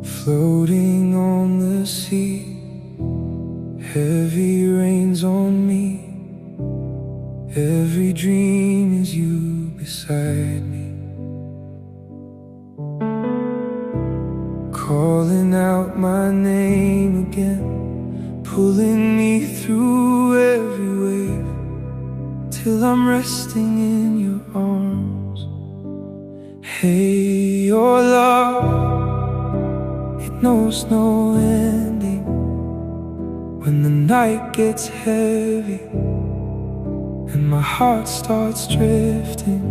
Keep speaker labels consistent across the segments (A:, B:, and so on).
A: floating on the sea. Heavy rains on me. Every dream is you beside me, calling out my name again, pulling me through every wave, till I'm resting in your arms. Hey, your love, it knows no ending. When the night gets heavy and my heart starts drifting,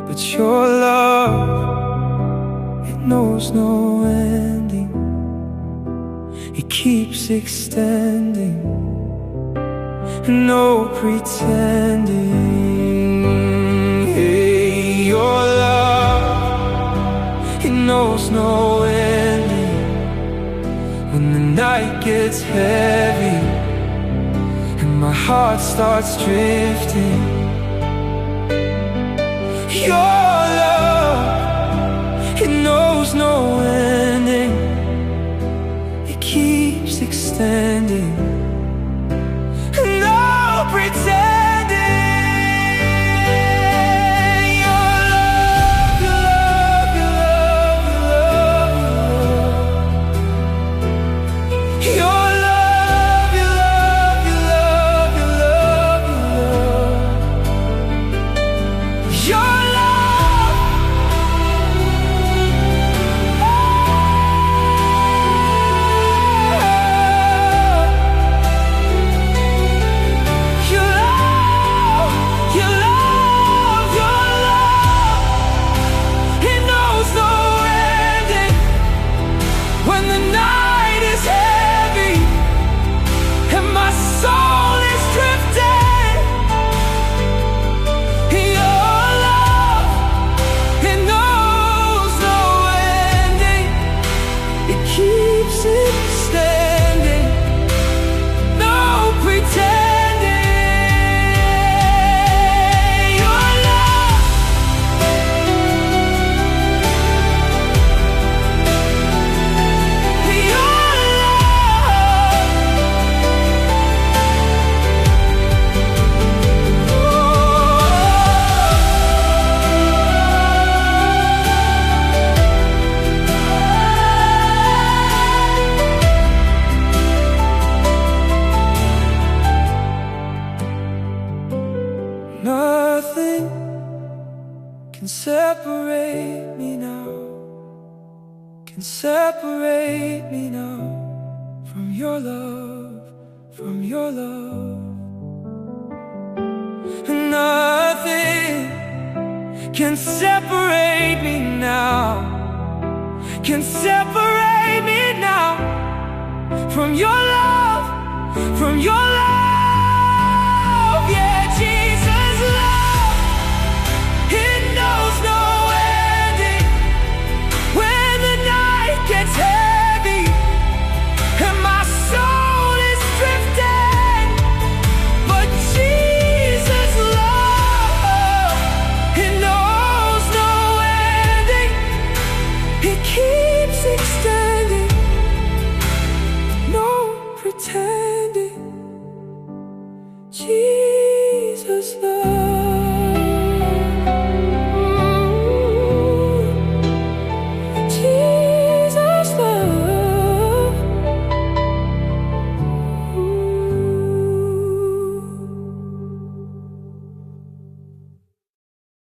A: but your love, it knows no ending. It keeps extending, no pretending. Hey, your love, it knows no ending. When the night gets heavy and my heart starts drifting, your love, it knows no ending. It keeps extending, no pretending. Your love, your love, your love, your love, your love, your love, your love, your love, your love. Nothing can separate me now, can separate me now from your love, from your love. Nothing can separate me now, can separate me now from your love, from your love. Yeah, Jesus' love, it knows no ending. When the night gets heavy and my soul is drifting, but Jesus' love, it knows no ending. It keeps extending, no pretend.